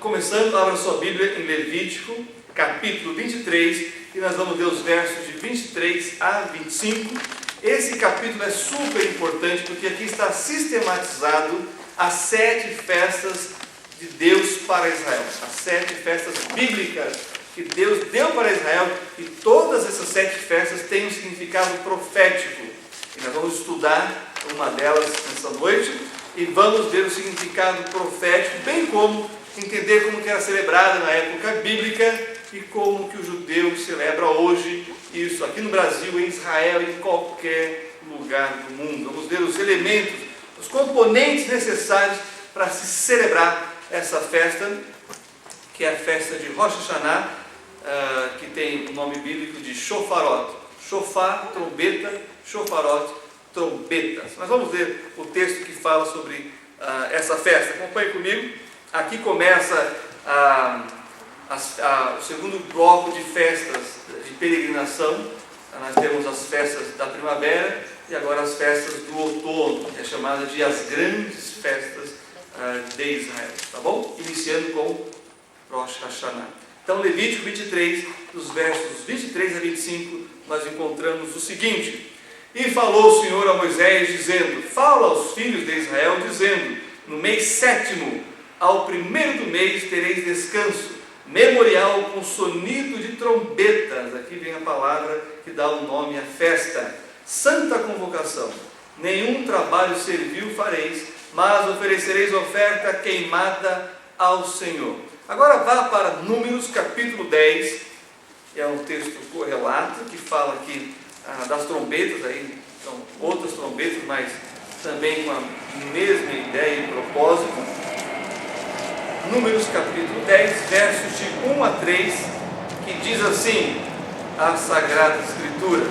Começando, abra sua Bíblia em Levítico, capítulo 23, e nós vamos ler os versos de 23 a 25. Esse capítulo é super importante, porque aqui está sistematizado as 7 festas de Deus para Israel, as 7 festas bíblicas que Deus deu para Israel, e todas essas 7 festas têm um significado profético, e nós vamos estudar uma delas nessa noite, e vamos ver o significado profético, bem como entender como que era celebrada na época bíblica e como que o judeu celebra hoje isso aqui no Brasil, em Israel, em qualquer lugar do mundo. Vamos ver os elementos, os componentes necessários para se celebrar essa festa, que é a festa de Rosh Hashanah, que tem o nome bíblico de Shofarot. Shofar, trombeta, Shofarot, trombetas. Nós vamos ler o texto que fala sobre essa festa. Acompanhe comigo. Aqui começa o segundo bloco de festas de peregrinação. Nós temos as festas da primavera e agora as festas do outono, que é chamada de as grandes festas de Israel. Tá bom? Iniciando com Rosh Hashanah. Então, Levítico 23, dos versos 23 a 25, nós encontramos o seguinte: E falou o Senhor a Moisés, dizendo: Fala aos filhos de Israel, dizendo: No mês 7º, ao 1º do mês, tereis descanso, memorial com sonido de trombetas. Aqui vem a palavra que dá o nome à festa. Santa convocação. Nenhum trabalho servil fareis, mas oferecereis oferta queimada ao Senhor. Agora vá para Números capítulo 10, é um texto correlato que fala aqui das trombetas, aí são outras trombetas, mas também com a mesma ideia e propósito. Números capítulo 10, versos de 1 a 3, que diz assim, as Sagradas Escrituras: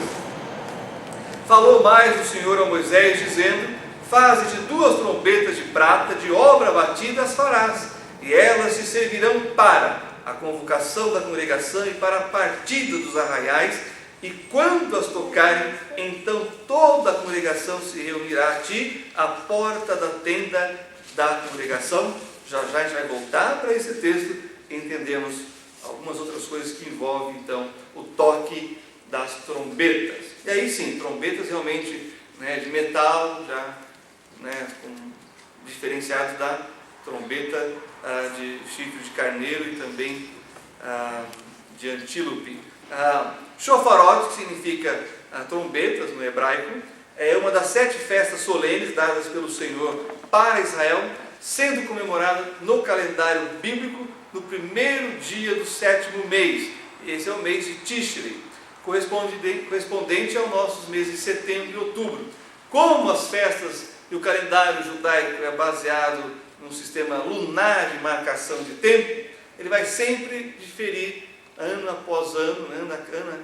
Falou mais o Senhor a Moisés, dizendo: Faze de 2 trombetas de prata, de obra batida as farás, e elas te servirão para a convocação da congregação e para a partida dos arraiais, e quando as tocarem, então toda a congregação se reunirá a ti à porta da tenda da congregação. Já a gente vai voltar para esse texto e entendemos algumas outras coisas que envolvem então o toque das trombetas. E aí sim, trombetas realmente de metal, já diferenciados da trombeta de chifre de carneiro e também de antílope. Shofarot, que significa trombetas no hebraico, é uma das 7 festas solenes dadas pelo Senhor para Israel, sendo comemorada no calendário bíblico no 1º dia do 7º mês. Esse é o mês de Tishri, correspondente aos nossos meses de setembro e outubro. Como as festas e o calendário judaico é baseado num sistema lunar de marcação de tempo, ele vai sempre diferir ano após ano, ano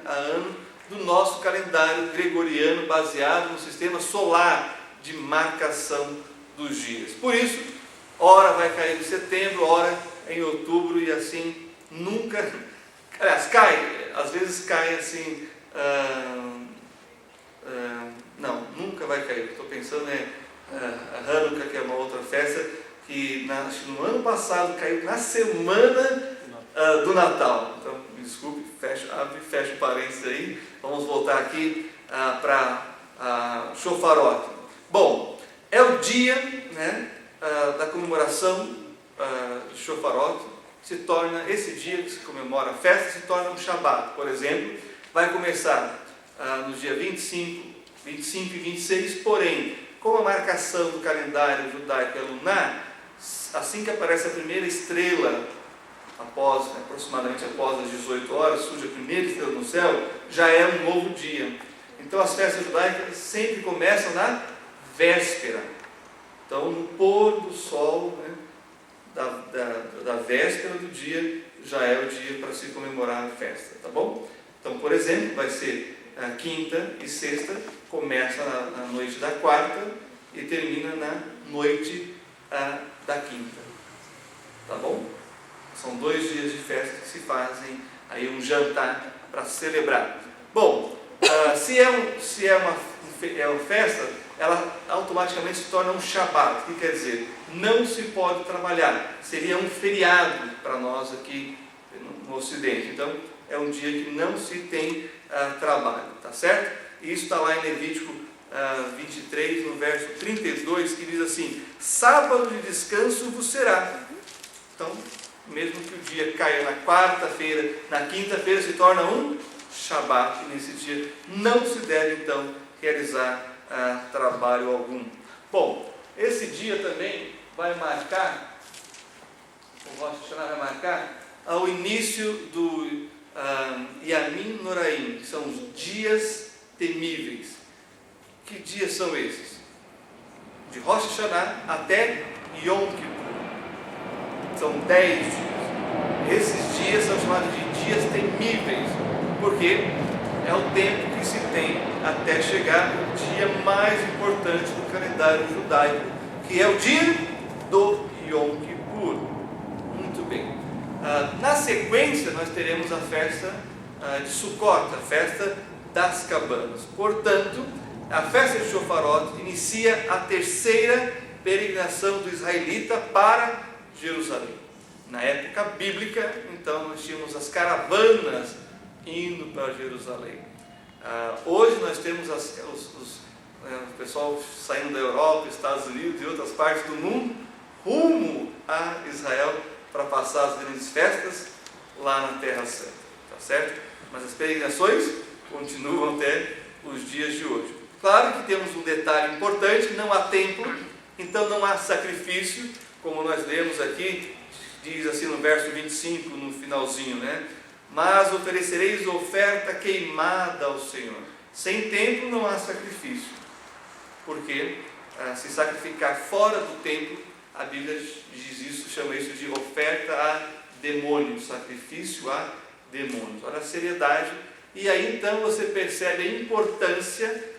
a ano, do nosso calendário gregoriano baseado no sistema solar de marcação dos dias. Por isso, ora vai cair em setembro, ora em outubro, e assim nunca, aliás, cai, às vezes cai assim, não, nunca vai cair. Estou pensando a Hanukkah, que é uma outra festa, que no ano passado caiu na semana do Natal. Então, me desculpe, abre e fecha o parênteses aí. Vamos voltar aqui para Shofarot. Bom, é o dia da comemoração de Shofarot. Esse dia que se comemora a festa se torna um Shabat. Por exemplo, vai começar no dia 25 e 26, porém, como a marcação do calendário judaico é lunar, assim que aparece a primeira estrela, aproximadamente após as 18 horas, surge a primeira estrela no céu, já é um novo dia. Então as festas judaicas sempre começam na véspera. Então, no pôr do sol, da véspera do dia, já é o dia para se comemorar a festa, tá bom? Então, por exemplo, vai ser quinta e sexta, começa na noite da quarta e termina na noite da quinta, tá bom? São 2 dias de festa que se fazem aí um jantar para celebrar. Bom, se é uma festa, ela automaticamente se torna um Shabat, que quer dizer, não se pode trabalhar, seria um feriado para nós aqui no Ocidente. Então, é um dia que não se tem trabalho, tá certo? E isso está lá em Levítico 23, no verso 32, que diz assim: sábado de descanso vos será. Então, mesmo que o dia caia na quarta-feira, na quinta-feira se torna um Shabat, e nesse dia não se deve então realizar trabalho algum. Bom, esse dia também vai marcar, o Rosh Hashanah vai marcar ao início do Yamim Noraim, que são os dias temíveis. Que dias são esses? De Rosh Hashanah até Yom Kippur. São 10 dias. Esses dias são chamados de dias temíveis, porque é o tempo que se tem até chegar o dia mais importante do calendário judaico, que é o dia do Yom Kippur. Muito bem. Na sequência, nós teremos a festa de Sukkot, a festa das cabanas. Portanto, a festa de Shofarot inicia a terceira peregrinação do israelita para Jerusalém. Na época bíblica, então, nós tínhamos as caravanas indo para Jerusalém. Hoje nós temos o pessoal saindo da Europa, Estados Unidos e outras partes do mundo, rumo a Israel para passar as grandes festas lá na Terra Santa, tá certo? Mas as peregrinações continuam até os dias de hoje. Claro que temos um detalhe importante: não há templo, então não há sacrifício, como nós lemos aqui, diz assim no verso 25, no finalzinho, né? Mas oferecereis oferta queimada ao Senhor. Sem templo não há sacrifício, porque se sacrificar fora do templo, a Bíblia diz isso, chama isso de oferta a demônios, sacrifício a demônios. Olha a seriedade. E aí então você percebe a importância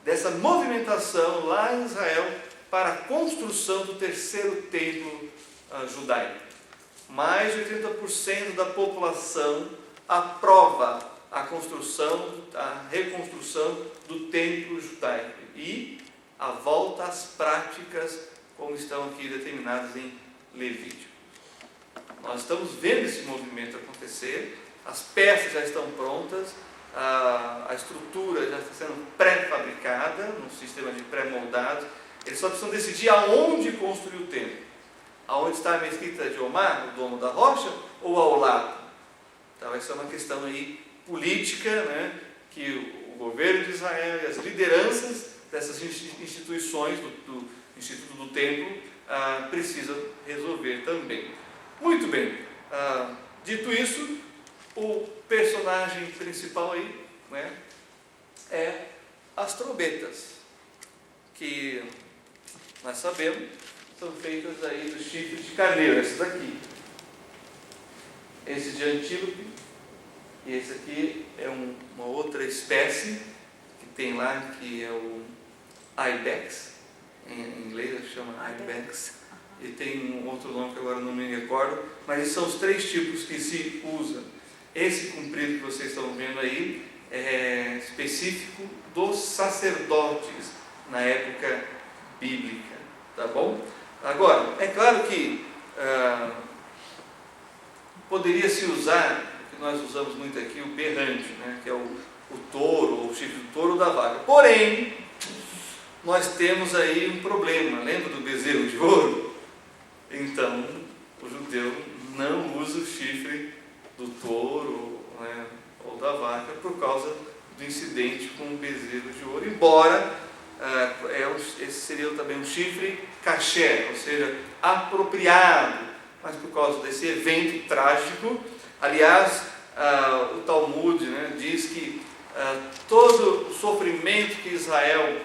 dessa movimentação lá em Israel para a construção do terceiro templo judaico. Mais de 80% da população aprova a construção, a reconstrução do templo judaico e a volta às práticas como estão aqui determinadas em Levítico. Nós estamos vendo esse movimento acontecer, as peças já estão prontas, a estrutura já está sendo pré-fabricada, num sistema de pré-moldados. Eles só precisam decidir aonde construir o templo. Aonde está a mesquita de Omar, o dono da rocha, ou ao lado? Então, essa é uma questão aí política, né, que o governo de Israel e as lideranças dessas instituições, do Instituto do Templo, precisam resolver também. Muito bem. Dito isso, o personagem principal aí, né, é as trombetas, que nós sabemos são feitas aí dos chifres de carneiro, esses daqui. Esse de antílope, e esse aqui é uma outra espécie que tem lá, que é o ibex, em inglês chama ibex, e tem um outro nome que agora não me recordo, mas esses são os 3 tipos que se usa. Esse comprido que vocês estão vendo aí é específico dos sacerdotes na época bíblica, tá bom? Agora, é claro que poderia se usar, o que nós usamos muito aqui, o berrante, né, que é o touro, ou o chifre do touro ou da vaca. Porém, nós temos aí um problema. Lembra do bezerro de ouro? Então, o judeu não usa o chifre do touro, né, ou da vaca por causa do incidente com o bezerro de ouro, embora esse seria também um chifre kasher, ou seja, apropriado, mas por causa desse evento trágico. Aliás, o Talmud, né, diz que todo o sofrimento que Israel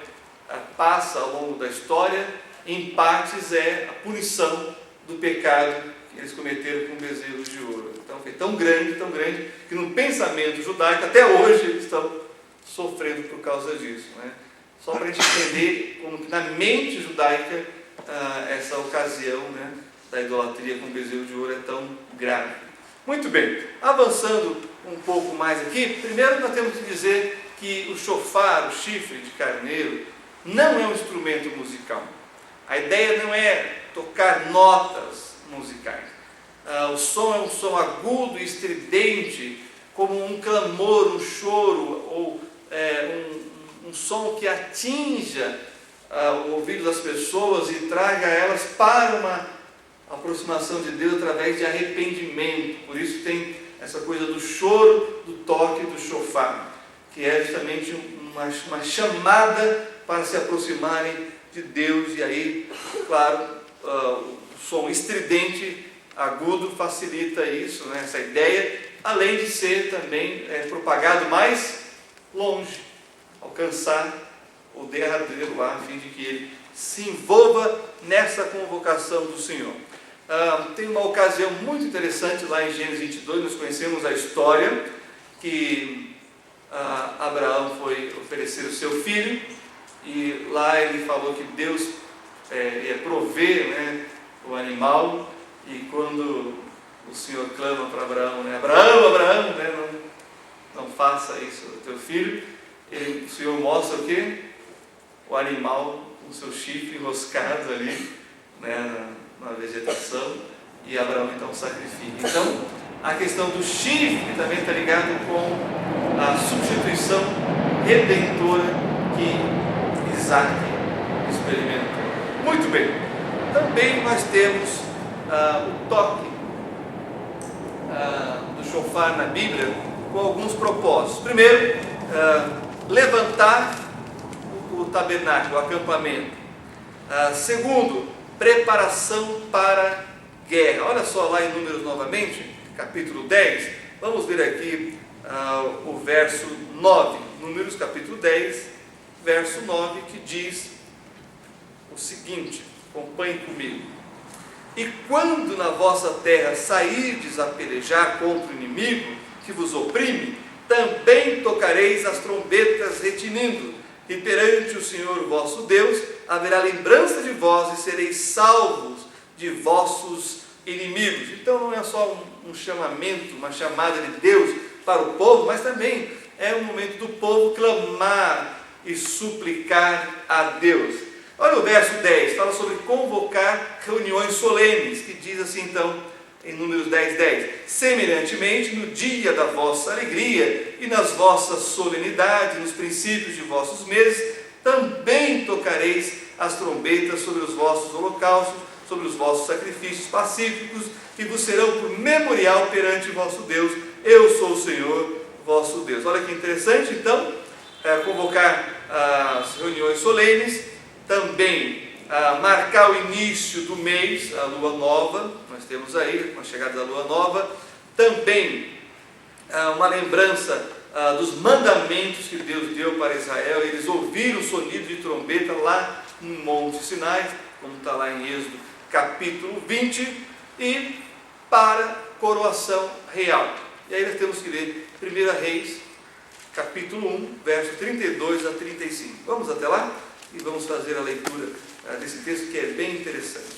passa ao longo da história, em partes é a punição do pecado que eles cometeram com bezerros de ouro. Então foi tão grande, que no pensamento judaico, até hoje, eles estão sofrendo por causa disso, né? Só para a gente entender como que na mente judaica essa ocasião, né, da idolatria com bezerro de ouro é tão grave. Muito bem, avançando um pouco mais aqui, primeiro nós temos que dizer que o shofar, o chifre de carneiro, não é um instrumento musical. A ideia não é tocar notas musicais. O som é um som agudo e estridente, como um clamor, um choro, ou um som que atinja o ouvido das pessoas e traga elas para uma aproximação de Deus através de arrependimento. Por isso tem essa coisa do choro, do toque do shofar, que é justamente uma chamada para se aproximarem de Deus. E aí, claro, o som estridente, agudo, facilita isso, né, essa ideia, além de ser também propagado mais longe, alcançar o derradeiro lá, a fim de que ele se envolva nessa convocação do Senhor. Tem uma ocasião muito interessante lá em Gênesis 22, nós conhecemos a história que Abraão foi oferecer o seu filho, e lá ele falou que Deus ia prover, né, o animal, e quando o Senhor clama para Abraão, né, Abraão, né, não faça isso ao teu filho, o Senhor mostra o quê? O animal com seu chifre enroscado ali, né, na vegetação, e Abraão então sacrifica. Então, a questão do chifre também está ligado com a substituição redentora que Isaac experimentou. Muito bem. Também nós temos o toque do shofar na Bíblia com alguns propósitos. Primeiro, levantar o tabernáculo, o acampamento. Segundo, preparação para guerra. Olha só lá em Números novamente, capítulo 10. Vamos ver aqui o verso 9. Números capítulo 10, verso 9, que diz o seguinte, acompanhe comigo. E quando na vossa terra sairdes a pelejar contra o inimigo que vos oprime, também tocareis as trombetas retinindo, e perante o Senhor vosso Deus haverá lembrança de vós e sereis salvos de vossos inimigos. Então não é só um chamamento, uma chamada de Deus para o povo, mas também é um momento do povo clamar e suplicar a Deus. Olha o verso 10, fala sobre convocar reuniões solenes, que diz assim então, em Números 10, 10. Semelhantemente, no dia da vossa alegria e nas vossas solenidades, nos princípios de vossos meses, também tocareis as trombetas sobre os vossos holocaustos, sobre os vossos sacrifícios pacíficos, que vos serão por memorial perante o vosso Deus. Eu sou o Senhor, vosso Deus. Olha que interessante, então, convocar as reuniões solenes, também marcar o início do mês, a lua nova, nós temos aí, com a chegada da lua nova, também uma lembrança dos mandamentos que Deus deu para Israel. Eles ouviram o sonido de trombeta lá no Monte Sinai, como está lá em Êxodo capítulo 20, e para coroação real. E aí nós temos que ler 1 Reis, capítulo 1, verso 32 a 35. Vamos até lá e vamos fazer a leitura desse texto, que é bem interessante.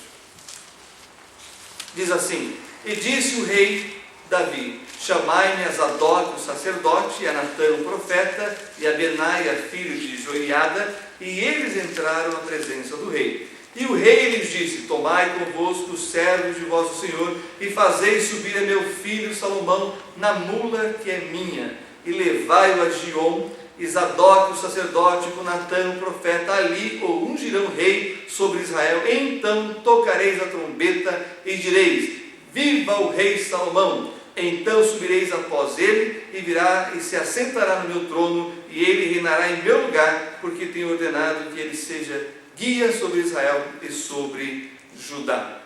Diz assim: E disse o rei Davi: Chamai-me a Zadok, o sacerdote, e a Natã, o profeta, e a Benaia, filho de Joiada, e eles entraram à presença do rei. E o rei lhes disse: Tomai convosco os servos de vosso senhor, e fazei subir a meu filho Salomão na mula que é minha, e levai-o a Giom, e Zadok, o sacerdote, com Natã, o profeta, ali o ungirão rei sobre Israel. Então tocareis a trombeta e direis: Viva o rei Salomão! Então subireis após ele, e virá e se assentará no meu trono, e ele reinará em meu lugar, porque tenho ordenado que ele seja guia sobre Israel e sobre Judá.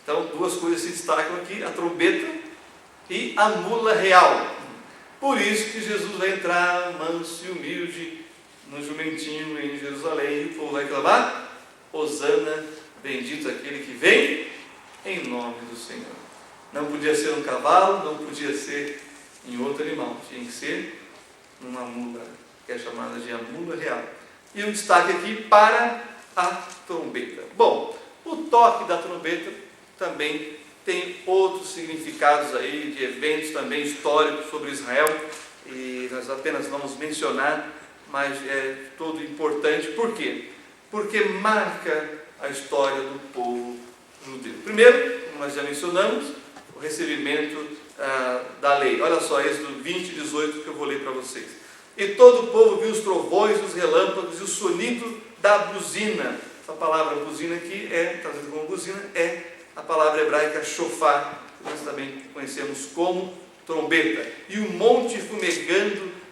Então, duas coisas se destacam aqui: a trombeta e a mula real. Por isso que Jesus vai entrar manso e humilde no jumentinho em Jerusalém, e o povo vai clamar: Hosana, bendito aquele que vem em nome do Senhor. Não podia ser um cavalo, não podia ser em outro animal, tinha que ser numa mula, que é chamada de a mula real. E um destaque aqui para a trombeta. Bom, o toque da trombeta também tem outros significados aí, de eventos também históricos sobre Israel, e nós apenas vamos mencionar, mas é todo importante. Por quê? Porque marca a história do povo judeu. Primeiro, como nós já mencionamos, o recebimento da lei. Olha só, Êxodo 20, 18, que eu vou ler para vocês. E todo o povo viu os trovões, os relâmpagos e o sonido da buzina. Essa palavra buzina aqui traduzida como buzina, é a palavra hebraica shofar, que nós também conhecemos como trombeta. E o monte fumegando,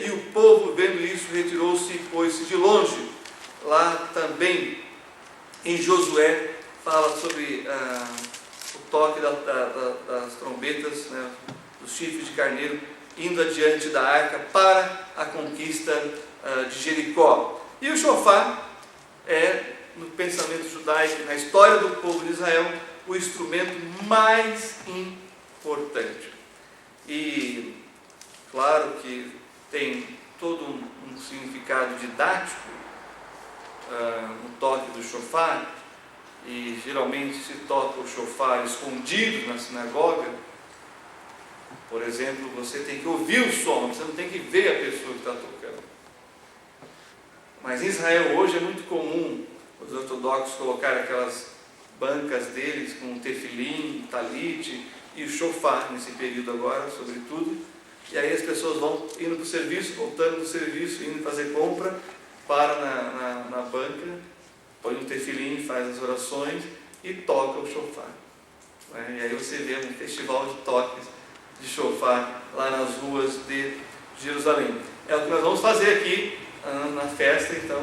e o povo vendo isso retirou-se e pôs-se de longe. Lá também em Josué fala sobre o toque das trombetas, né, dos chifres de carneiro, indo adiante da arca para a conquista de Jericó. E o shofar é, no pensamento judaico, na história do povo de Israel, o instrumento mais importante. E claro que tem todo um significado didático, o toque do shofar, e geralmente se toca o shofar escondido na sinagoga. Por exemplo, você tem que ouvir o som, você não tem que ver a pessoa que está tocando. Mas em Israel hoje é muito comum os ortodoxos colocarem aquelas bancas deles com tefilim, talite e o shofar nesse período agora, sobretudo. E aí as pessoas vão indo para o serviço, voltando do serviço, indo fazer compra, para na banca, põe um tefilim, faz as orações e toca o shofar. E aí você vê um festival de toques de shofar lá nas ruas de Jerusalém. É o que nós vamos fazer aqui na festa, então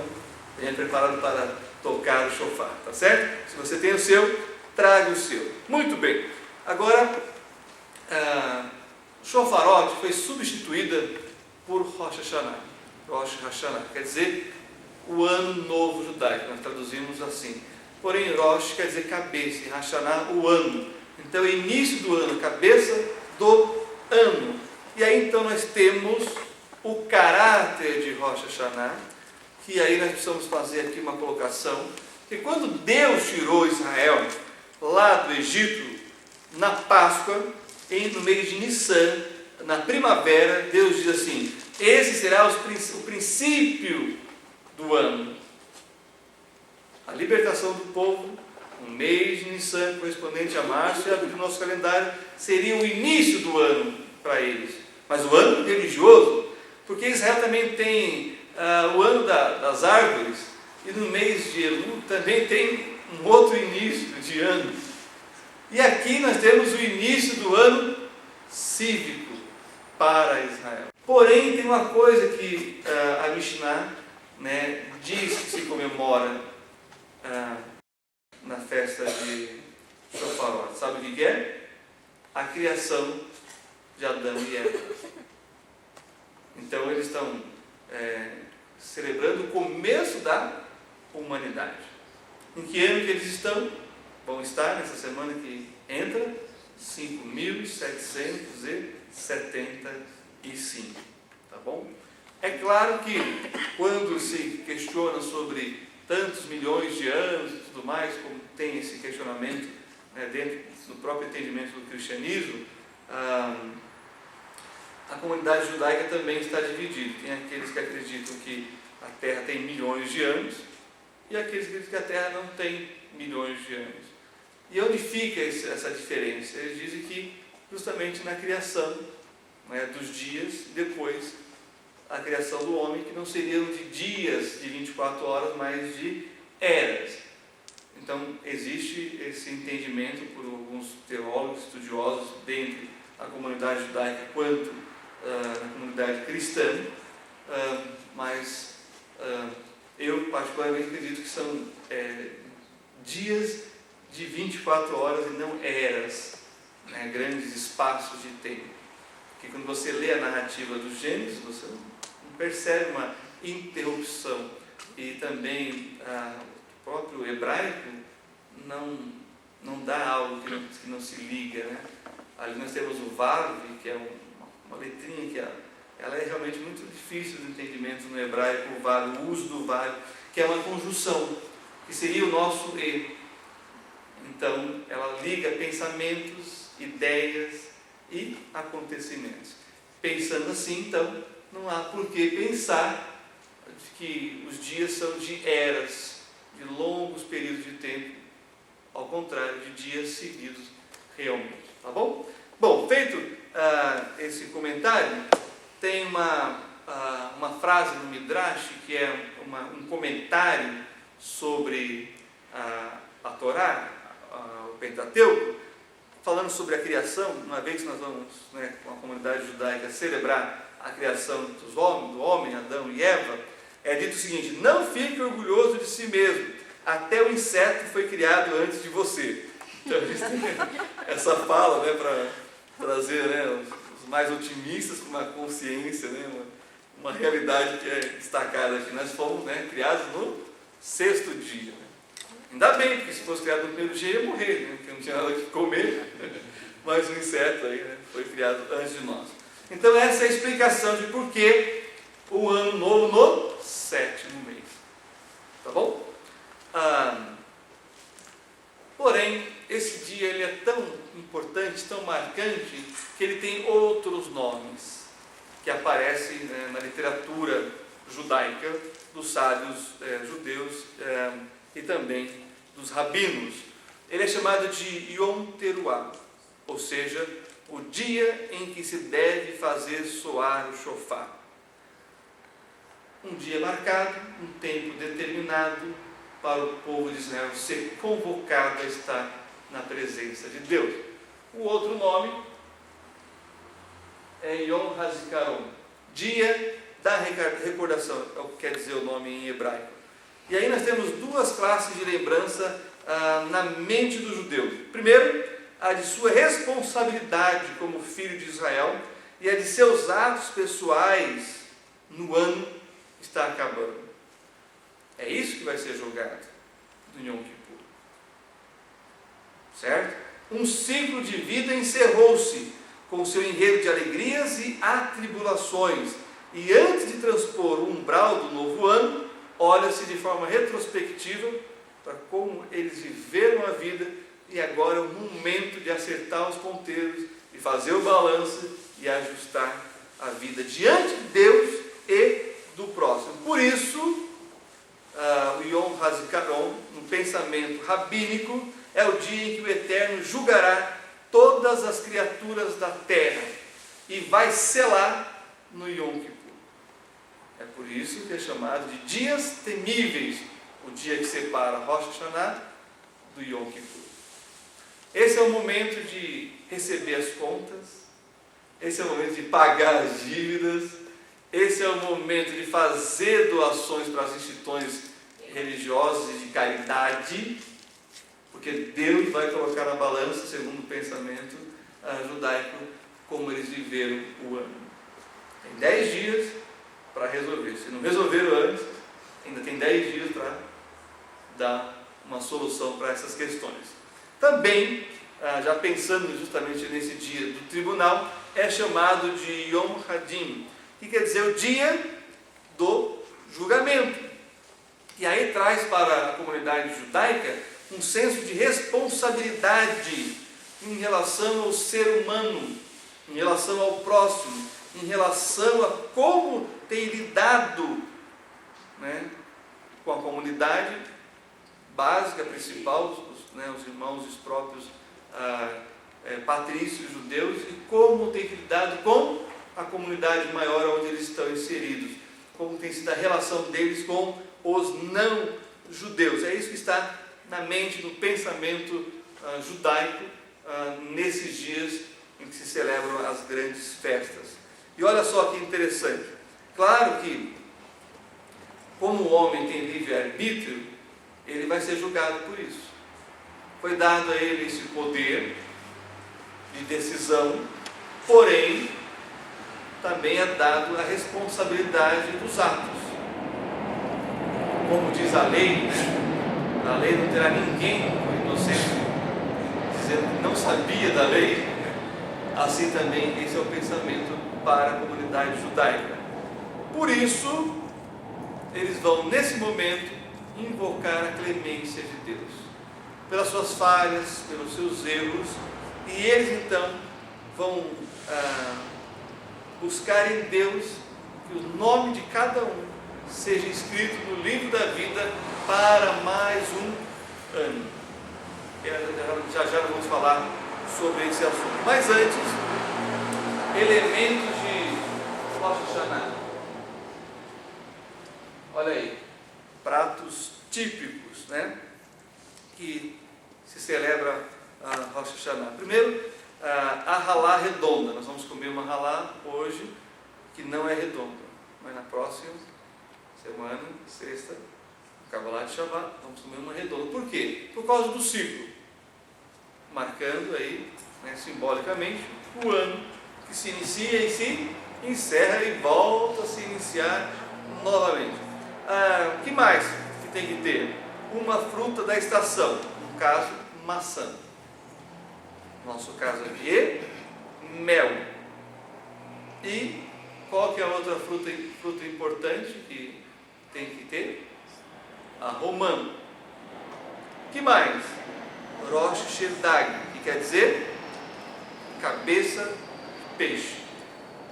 venha preparado para tocar o shofar, tá certo? Se você tem o seu, traga o seu. Muito bem. Agora, o shofarot foi substituída por Rosh Hashanah. Rosh Hashanah quer dizer o ano novo judaico, nós traduzimos assim. Porém, Rosh quer dizer cabeça, e Hashanah o ano. Então, início do ano, cabeça do ano. E aí então nós temos o caráter de Rosh Hashanah, que aí nós precisamos fazer aqui uma colocação, que quando Deus tirou Israel lá do Egito, na Páscoa, no mês de Nissan, na primavera, Deus diz assim: esse será o princípio do ano. A libertação do povo, o mês de Nissan, correspondente a março, e o nosso calendário seria o início do ano para eles. Mas o ano religioso, porque Israel também tem o ano das árvores, e no mês de Elul também tem um outro início de ano. E aqui nós temos o início do ano cívico para Israel. Porém, tem uma coisa que a Mishnah, né, diz que se comemora na festa de Shofarot. Sabe o que é? A criação de Adão e Eva. Então eles estão celebrando o começo da humanidade. Em que ano que eles estão? Vão estar nessa semana que entra 5.775. Tá bom? É claro que quando se questiona sobre tantos milhões de anos e tudo mais, como tem esse questionamento, né, dentro do próprio entendimento do cristianismo, a comunidade judaica também está dividida. Tem aqueles que acreditam que a Terra tem milhões de anos e aqueles que acreditam que a Terra não tem milhões de anos. E onde fica essa diferença? Eles dizem que justamente na criação, né, dos dias, depois a criação do homem, que não seriam de dias de 24 horas, mas de eras. Então existe esse entendimento por alguns teólogos, estudiosos, dentro da comunidade judaica quanto na comunidade cristã, mas eu particularmente acredito que são dias de 24 horas e não eras, né, grandes espaços de tempo. Porque quando você lê a narrativa dos Gênesis, você não percebe uma interrupção. E também o próprio hebraico não dá algo que não se liga, né? Ali nós temos o Vav, que é uma letrinha que ela é realmente muito difícil de entendimento no hebraico, o Vav, o uso do Vav, que é uma conjunção, que seria o nosso E. Então, ela liga pensamentos, ideias e acontecimentos. Pensando assim, então, não há por que pensar que os dias são de eras, de longos períodos de tempo, ao contrário de dias seguidos realmente. Tá bom? Bom, feito esse comentário, tem uma frase no Midrash, que é um comentário sobre a Torá, o Pentateuco, falando sobre a criação. Uma vez que nós vamos, com a comunidade judaica, celebrar a criação do homem, Adão e Eva, é dito o seguinte: não fique orgulhoso de si mesmo, até o inseto foi criado antes de você. Então, essa fala, para trazer os mais otimistas com uma consciência, uma realidade que é destacada aqui. Nós fomos criados no 6º dia. Ainda bem, porque se fosse criado no 1º dia ia morrer, porque não tinha nada que comer. Mas o inseto aí, foi criado antes de nós. Então essa é a explicação de por que o ano novo no 7º mês. Tá bom? Porém, esse dia ele é tão importante, tão marcante, que ele tem outros nomes que aparecem na literatura judaica, dos sábios judeus e também dos rabinos. Ele é chamado de Yom Teruah, ou seja, o dia em que se deve fazer soar o shofar. Um dia marcado, um tempo determinado para o povo de Israel ser convocado a estar na presença de Deus. O outro nome é Yom HaZikaron, dia da recordação, é o que quer dizer o nome em hebraico. E aí nós temos duas classes de lembrança na mente do judeu. Primeiro, a de sua responsabilidade como filho de Israel e a de seus atos pessoais no ano que está acabando. É isso que vai ser julgado do Yom Kippur. Certo? Um ciclo de vida encerrou-se com seu enredo de alegrias e atribulações. E antes de transpor o umbral do novo ano, olha-se de forma retrospectiva para como eles viveram a vida, e agora é o momento de acertar os ponteiros, de fazer o balanço e ajustar a vida diante de Deus e do próximo. Por isso, o Yom HaZikaron, no pensamento rabínico, é o dia em que o Eterno julgará todas as criaturas da terra e vai selar no Yom Kippur. É por isso que é chamado de dias temíveis, o dia que separa Rosh Hashanah do Yom Kippur. Esse é o momento de receber as contas, esse é o momento de pagar as dívidas, esse é o momento de fazer doações para as instituições religiosas e de caridade, porque Deus vai colocar na balança, segundo o pensamento judaico, como eles viveram o ano. Tem 10 dias para resolver. Se não resolveram antes, ainda tem 10 dias para dar uma solução para essas questões. Também, já pensando justamente nesse dia do tribunal, é chamado de Yom Hadin, que quer dizer o dia do julgamento. E aí traz para a comunidade judaica um senso de responsabilidade em relação ao ser humano, em relação ao próximo, em relação a como tem lidado com a comunidade básica, principal, os irmãos, os próprios patrícios judeus, e como tem lidado com a comunidade maior onde eles estão inseridos, como tem sido a relação deles com os não judeus. É isso que está na mente, no pensamento judaico nesses dias em que se celebram as grandes festas. E olha só que interessante, claro que como o homem tem livre-arbítrio, ele vai ser julgado por isso. Foi dado a ele esse poder de decisão, porém também é dado a responsabilidade dos atos. Como diz a lei não terá ninguém inocente dizendo que não sabia da lei. Assim também esse é o pensamento para a comunidade judaica. Por isso, eles vão nesse momento invocar a clemência de Deus, pelas suas falhas, pelos seus erros, e eles então vão buscar em Deus que o nome de cada um seja escrito no livro da vida para mais um ano. Já já vamos falar sobre esse assunto. Mas antes, elementos de Rosh Hashanah. Olha aí, pratos típicos, né, que se celebra a Rosh Hashanah. Primeiro, a halá redonda. Nós vamos comer uma halá hoje que não é redonda, mas na próxima semana, sexta, Kabbalah de Shabbat, vamos comer uma redonda. Por quê? Por causa do ciclo, marcando aí, né, simbolicamente, o ano que se inicia e se encerra e volta a se iniciar novamente. O que mais que tem que ter? Uma fruta da estação, no caso, maçã. No nosso caso aqui é mel. E qual que é a outra fruta importante que tem que ter? A romã. O que mais? Rosh Hashanah, que quer dizer cabeça de peixe.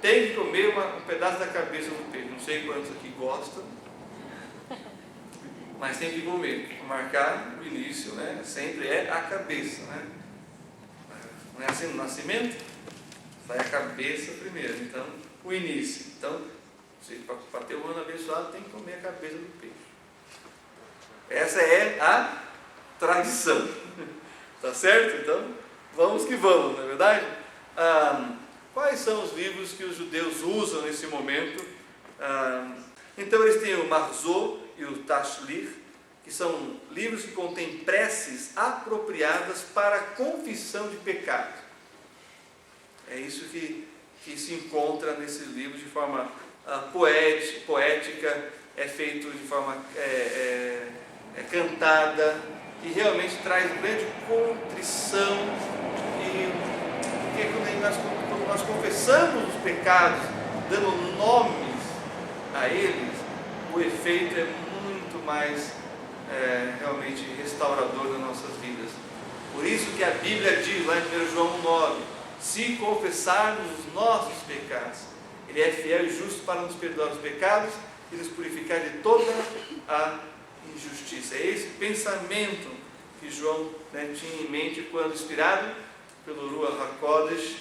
Tem que comer um pedaço da cabeça do peixe. Não sei quantos aqui gostam, mas tem que comer. Marcar o início, né? Sempre é a cabeça, né? Não é assim no nascimento? Vai a cabeça primeiro, então o início. Então, para ter um ano abençoado, tem que comer a cabeça do peixe. Essa é a tradição. Tá certo? Então, vamos que vamos, não é verdade? Quais são os livros que os judeus usam nesse momento? Então, eles têm o Marzô e o Tashlich, que são livros que contêm preces apropriadas para a confissão de pecado. É isso que se encontra nesses livros de forma poética, é feito de forma cantada, e realmente traz grande contrição. E quando nós confessamos os pecados, dando nomes a eles, o efeito é muito mais realmente restaurador das nossas vidas. Por isso que a Bíblia diz lá em 1 João 9: se confessarmos os nossos pecados, Ele é fiel e justo para nos perdoar os pecados e nos purificar de toda a injustiça. É esse pensamento que João, né, tinha em mente quando, inspirado pelo Ruach HaKodesh,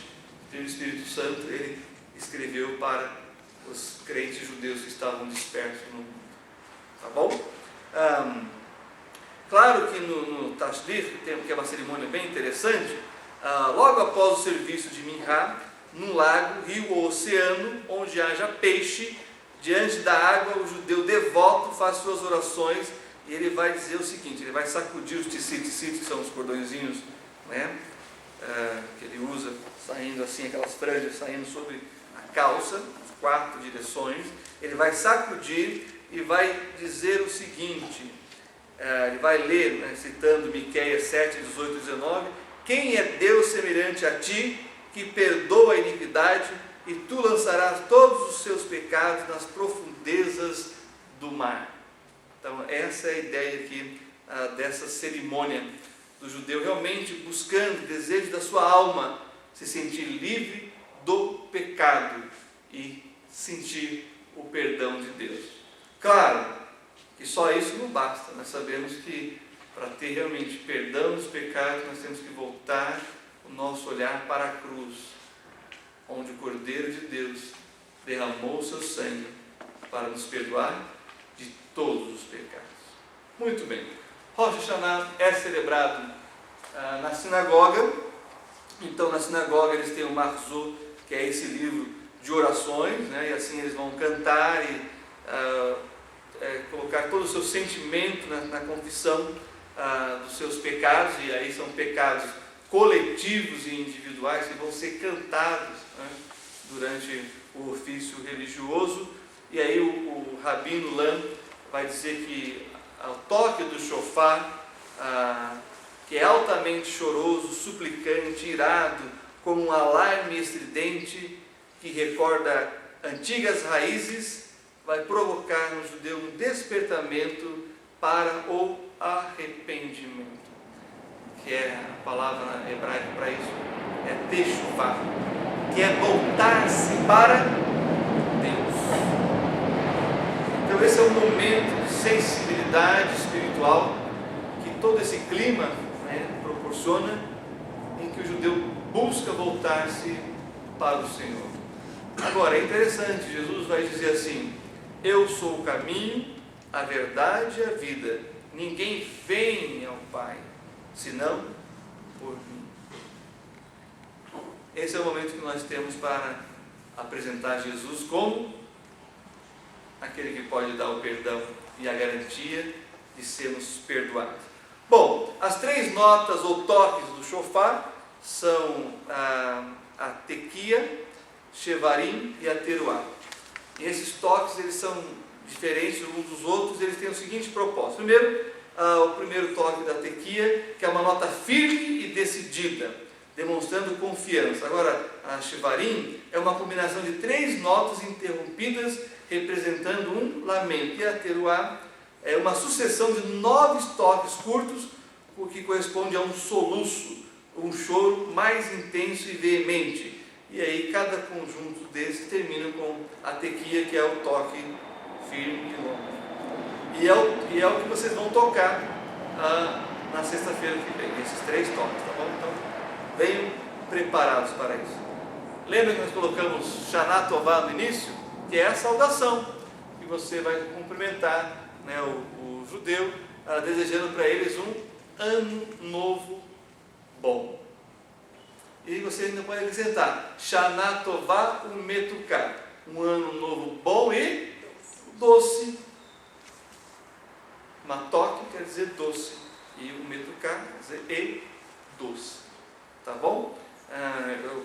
pelo Espírito Santo, ele escreveu para os crentes judeus que estavam dispersos no mundo. Tá bom? Claro que no Tashlich, que é uma cerimônia bem interessante, logo após o serviço de Minhá, num lago, rio ou oceano, onde haja peixe, diante da água, o judeu devoto faz suas orações, e ele vai dizer o seguinte: ele vai sacudir os tzitzit, que são os cordõezinhos, né, que ele usa, saindo assim, aquelas franjas saindo sobre a calça, as 4 direções. Ele vai sacudir e vai dizer o seguinte, ele vai ler, né, citando Miqueias 7, 18 e 19: quem é Deus semelhante a ti, que perdoa a iniquidade, e tu lançarás todos os seus pecados nas profundezas do mar. Então, essa é a ideia aqui dessa cerimônia do judeu, realmente buscando o desejo da sua alma se sentir livre do pecado e sentir o perdão de Deus. Claro que só isso não basta. Nós sabemos que para ter realmente perdão dos pecados, nós temos que voltar o nosso olhar para a cruz, onde o Cordeiro de Deus derramou o seu sangue para nos perdoar de todos os pecados. Muito bem. Rosh Hashanah é celebrado na sinagoga. Então, na sinagoga eles têm o Marzô, que é esse livro de orações, né? E assim eles vão cantar e colocar todo o seu sentimento na confissão dos seus pecados, e aí são pecados coletivos e individuais que vão ser cantados, né, durante o ofício religioso. E aí o Rabino Lam vai dizer que ao toque do shofar, que é altamente choroso, suplicante, irado, como um alarme estridente que recorda antigas raízes, vai provocar no judeu um despertamento para o arrependimento, que é a palavra hebraica para isso, é teshuvah, que é voltar-se para Deus. Então Então esse é um momento de sensibilidade espiritual que todo esse clima, né, proporciona, em que o judeu busca voltar-se para o Senhor. Agora, é interessante, Jesus vai dizer assim: eu sou o caminho, a verdade e a vida. Ninguém vem ao Pai, senão por mim. Esse é o momento que nós temos para apresentar Jesus como aquele que pode dar o perdão e a garantia de sermos perdoados. Bom, as 3 notas ou toques do shofar são a tequia, shevarim e a teruá. E esses toques, eles são diferentes uns dos outros, eles têm o seguinte propósito. Primeiro, o primeiro toque da tequia, que é uma nota firme e decidida, demonstrando confiança. Agora, a shevarim é uma combinação de 3 notas interrompidas, representando um lamento. E a teruá é uma sucessão de 9 toques curtos, o que corresponde a um soluço, um choro mais intenso e veemente. E aí cada conjunto desses termina com a tequia, que é o toque firme e longo. E é o que vocês vão tocar na sexta-feira que vem, esses 3 toques, tá bom? Então, venham preparados para isso. Lembra que nós colocamos Shana Tová no início? Que é a saudação, que você vai cumprimentar, né, o judeu, desejando para eles um ano novo bom. E você ainda pode acrescentar Shana Tová Umetuká, um ano novo bom e doce. Matok quer dizer doce, e o Metuká quer dizer e doce. Tá bom? Eu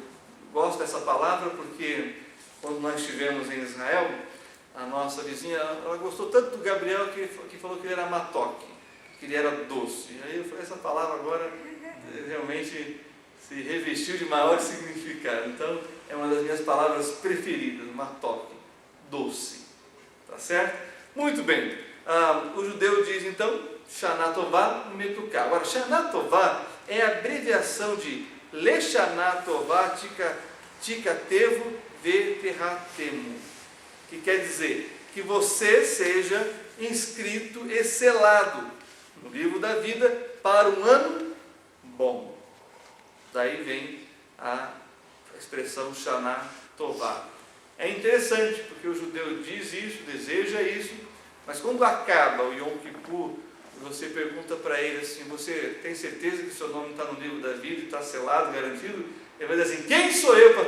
gosto dessa palavra porque quando nós estivemos em Israel, a nossa vizinha, ela gostou tanto do Gabriel que falou que ele era matok, que ele era doce. E aí eu falei, essa palavra agora realmente se revestiu de maior significado. Então, é uma das minhas palavras preferidas, matok, doce. Tá certo? Muito bem. O judeu diz então, Shana Tová Metuká. Agora, Shana Tová é a abreviação de Leshana Tová Tikatevo Veterratemu, que quer dizer que você seja inscrito e selado no livro da vida para um ano bom. Daí vem a expressão Shana Tová. É interessante, porque o judeu diz isso, deseja isso, mas quando acaba o Yom Kippur, você pergunta para ele assim, você tem certeza que seu nome está no livro da vida e está selado, garantido? Ele vai dizer assim, quem sou eu para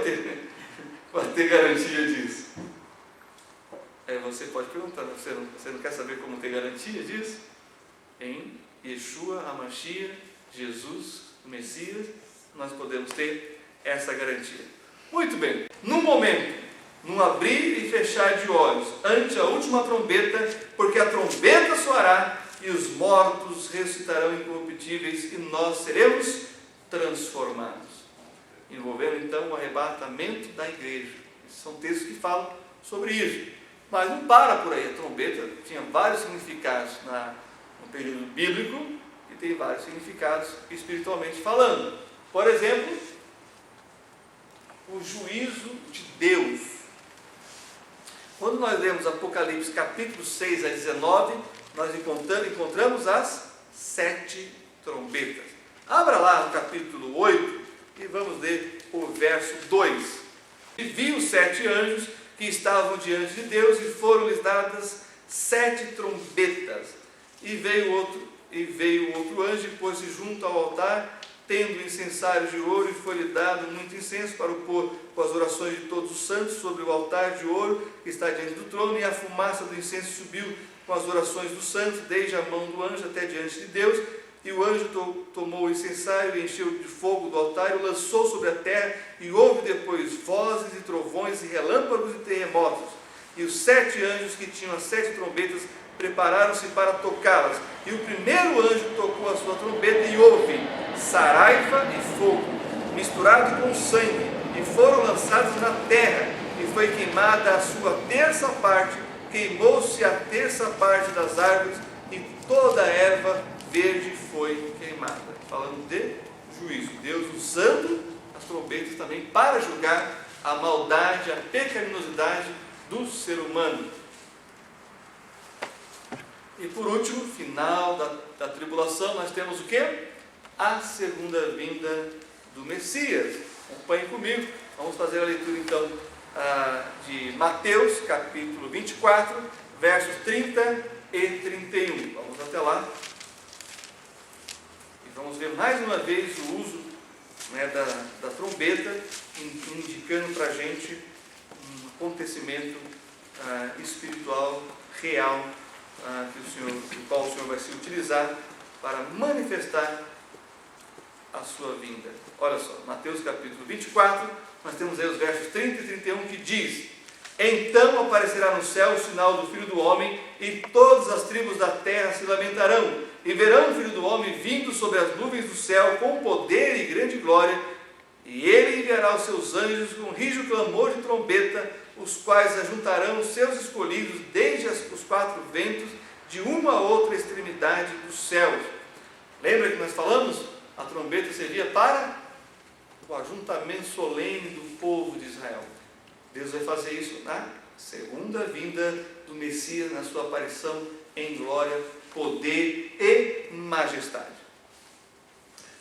ter garantia disso? Aí você pode perguntar, você não quer saber como ter garantia disso? Em Yeshua HaMashiach, Jesus, o Messias, nós podemos ter essa garantia. Muito bem, num momento, num abrir e fechar de olhos, ante a última trombeta, porque a trombeta soará e os mortos ressuscitarão incorruptíveis e nós seremos transformados. Envolvendo então o arrebatamento da igreja. Esses são textos que falam sobre isso. Mas não para por aí. A trombeta tinha vários significados no período bíblico e tem vários significados espiritualmente falando. Por exemplo, o juízo de Deus. Quando nós lemos Apocalipse capítulo 6 a 19, nós encontramos as 7 trombetas. Abra lá no capítulo 8 e vamos ler o verso 2. E vi os 7 anjos que estavam diante de Deus e foram-lhes dadas 7 trombetas. E veio outro anjo e pôs-se junto ao altar, tendo incensário de ouro, e foi-lhe dado muito incenso para o pôr com as orações de todos os santos sobre o altar de ouro que está diante do trono, e a fumaça do incenso subiu com as orações dos santos, desde a mão do anjo até diante de Deus. E o anjo tomou o incensário e encheu de fogo do altar e o lançou sobre a terra, e houve depois vozes e trovões e relâmpagos e terremotos. E os 7 anjos que tinham as 7 trombetas prepararam-se para tocá-las. E o primeiro anjo tocou a sua trombeta e houve saraiva e fogo, misturado com sangue, e foram lançados na terra, e foi queimada a sua terça parte, queimou-se a terça parte das árvores, e toda a erva verde foi queimada. Falando de juízo, Deus usando as trombetas também para julgar a maldade, a pecaminosidade do ser humano. E por último, final da tribulação, nós temos o quê? A segunda vinda do Messias. Acompanhe comigo. Vamos fazer a leitura então de Mateus, capítulo 24, versos 30 e 31. Vamos até lá. E vamos ver mais uma vez o uso, né, da trombeta, indicando para a gente um acontecimento espiritual real, do qual o Senhor vai se utilizar para manifestar a sua vinda. Olha só, Mateus capítulo 24, nós temos aí os versos 30 e 31 que diz: então aparecerá no céu o sinal do Filho do Homem, e todas as tribos da terra se lamentarão, e verão o Filho do Homem vindo sobre as nuvens do céu com poder e grande glória, e ele enviará os seus anjos com rijo clamor de trombeta, os quais ajuntarão os seus escolhidos desde os quatro ventos, de uma a outra extremidade dos céus. Lembra que nós falamos? A trombeta servia para o ajuntamento solene do povo de Israel. Deus vai fazer isso na segunda vinda do Messias, na sua aparição em glória, poder e majestade.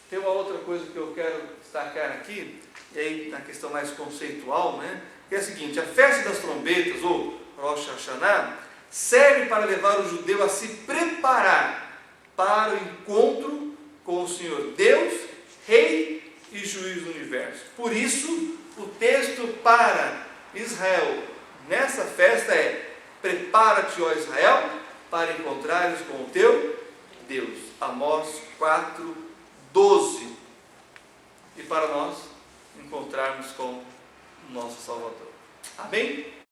Tem uma outra coisa que eu quero destacar aqui, e aí na questão mais conceitual, né? Que é a seguinte: a festa das trombetas, ou Rosh Hashanah, serve para levar o judeu a se preparar para o encontro com o Senhor Deus, Rei e Juiz do universo. Por isso, o texto para Israel nessa festa é: prepara-te, ó Israel, para encontrares com o teu Deus. Amós 4:12. E para nós encontrarmos com o nosso Salvador. Amém?